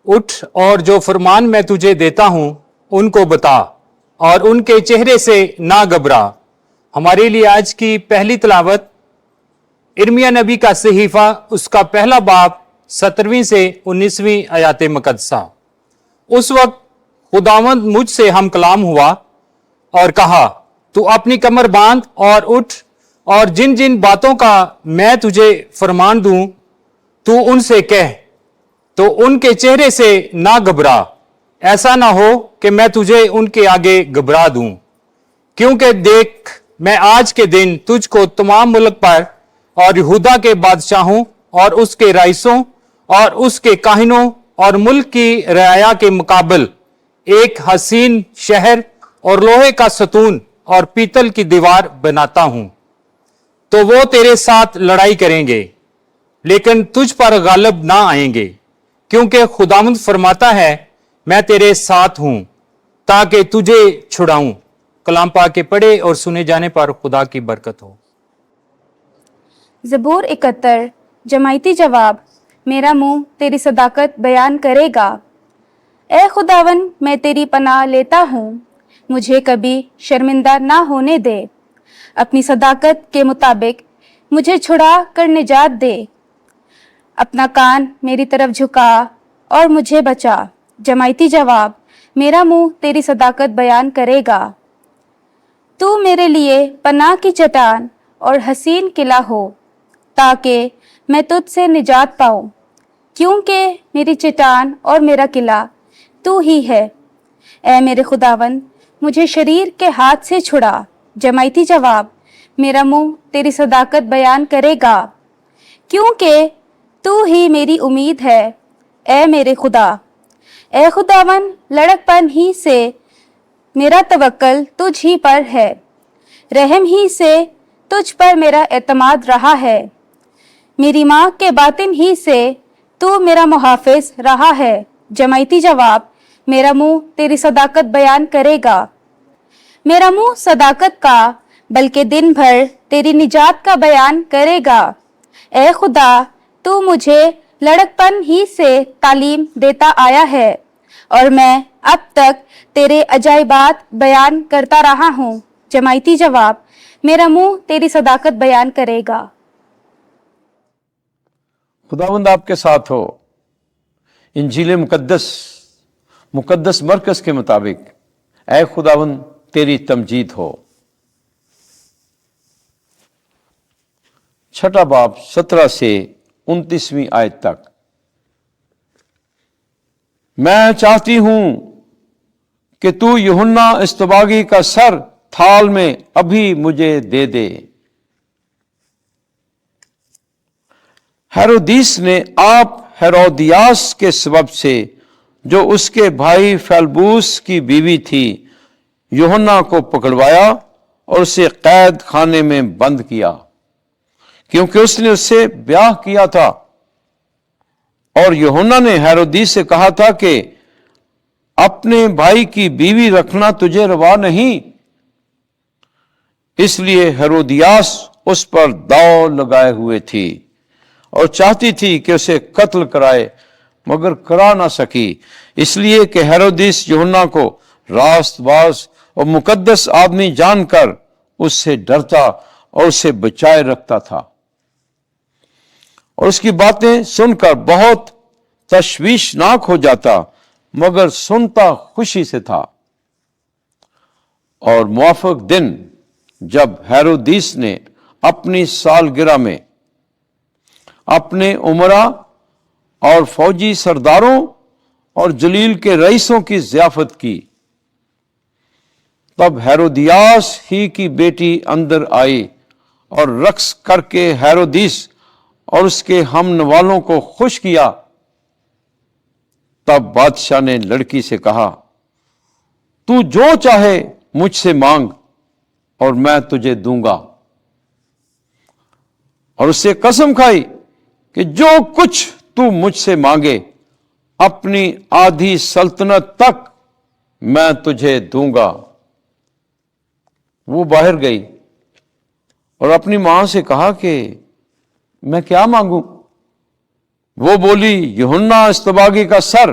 اٹھ اور جو فرمان میں تجھے دیتا ہوں ان کو بتا اور ان کے چہرے سے نہ گھبرا۔ ہمارے لیے آج کی پہلی تلاوت ارمیا نبی کا صحیفہ، اس کا پہلا باب 17ویں سے 19ویں آیات مقدسہ۔ اس وقت خداوند مجھ سے ہم کلام ہوا اور کہا، تو اپنی کمر باندھ اور اٹھ، اور جن جن باتوں کا میں تجھے فرمان دوں تو ان سے کہہ، تو ان کے چہرے سے نہ گھبرا، ایسا نہ ہو کہ میں تجھے ان کے آگے گھبرا دوں۔ کیونکہ دیکھ، میں آج کے دن تجھ کو تمام ملک پر اور یہودا کے بادشاہوں اور اس کے رئیسوں اور اس کے کاہنوں اور ملک کی رعایا کے مقابل ایک حسین شہر اور لوہے کا ستون اور پیتل کی دیوار بناتا ہوں۔ تو وہ تیرے ساتھ لڑائی کریں گے لیکن تجھ پر غالب نہ آئیں گے، کیونکہ خداوند فرماتا ہے، میں تیرے ساتھ ہوں تاکہ تجھے چھڑاؤں۔ کلام پاک کے پڑھے اور سنے جانے پر خدا کی برکت ہو۔ زبور 71۔ جماعتی جواب۔ میرا منہ تیری صداقت بیان کرے گا۔ اے خداون، میں تیری پناہ لیتا ہوں، مجھے کبھی شرمندہ نہ ہونے دے۔ اپنی صداقت کے مطابق مجھے چھڑا کر نجات دے۔ اپنا کان میری طرف جھکا اور مجھے بچا۔ جماعتی جواب۔ میرا منہ تیری صداقت بیان کرے گا۔ تو میرے لیے پناہ کی چٹان اور حسین قلعہ ہو، تاکہ میں تجھ سے نجات پاؤں، کیونکہ میری چٹان اور میرا قلعہ تو ہی ہے۔ اے میرے خداوند، مجھے شریر کے ہاتھ سے چھڑا۔ جماعتی جواب۔ میرا منہ تیری صداقت بیان کرے گا، کیونکہ تو ہی میری امید ہے، اے میرے خدا۔ اے خداوند، لڑک پن ہی سے میرا توکل تجھ ہی پر ہے، رحم ہی سے تجھ پر میرا اعتماد رہا ہے۔ میری ماں کے باطن ہی سے تو میرا محافظ رہا ہے۔ جماعتی جواب۔ میرا منہ تیری صداقت بیان کرے گا۔ میرا منہ صداقت کا بلکہ دن بھر تیری نجات کا بیان کرے گا۔ اے خدا، تو مجھے لڑک پن ہی سے تعلیم دیتا آیا ہے، اور میں اب تک تیرے عجائبات بیان کرتا رہا ہوں۔ جماعتی جواب۔ میرا منہ تیری صداقت بیان کرے گا۔ خداوند آپ کے ساتھ ہو۔ انجیل مقدس مرکز کے مطابق اے خداوند تیری تمجید ہو۔ چھٹا باب 17 سے 29ویں آیت تک۔ میں چاہتی ہوں کہ تو یوحنا اصطباغی کا سر تھال میں ابھی مجھے دے دے۔ ہیرودیس نے آپ ہیرودیاس کے سبب سے، جو اس کے بھائی فیلبوس کی بیوی تھی، یوحنا کو پکڑوایا اور اسے قید خانے میں بند کیا، کیونکہ اس نے اس سے بیاہ کیا تھا۔ اور یوحنا نے ہیرودیس سے کہا تھا کہ اپنے بھائی کی بیوی رکھنا تجھے روا نہیں، اس لیے ہیرودیاس اس پر داؤ لگائے ہوئے تھی اور چاہتی تھی کہ اسے قتل کرائے، مگر کرا نہ سکی، اس لیے کہ ہیرودیس یوحنا کو راست باز اور مقدس آدمی جان کر اس سے ڈرتا اور اسے بچائے رکھتا تھا، اور اس کی باتیں سن کر بہت تشویشناک ہو جاتا، مگر سنتا خوشی سے تھا۔ اور موافق دن جب ہیرودیس نے اپنی سالگرہ میں اپنے امراء اور فوجی سرداروں اور جلیل کے رئیسوں کی ضیافت کی، تب ہیرودیاس ہی کی بیٹی اندر آئی اور رقص کر کے ہیرودیس اور اس کے ہم نوالوں کو خوش کیا۔ تب بادشاہ نے لڑکی سے کہا، تو جو چاہے مجھ سے مانگ اور میں تجھے دوں گا، اور اس سے قسم کھائی کہ جو کچھ تو مجھ سے مانگے اپنی آدھی سلطنت تک میں تجھے دوں گا۔ وہ باہر گئی اور اپنی ماں سے کہا کہ میں کیا مانگوں؟ وہ بولی، یوحنا اصطباغی کا سر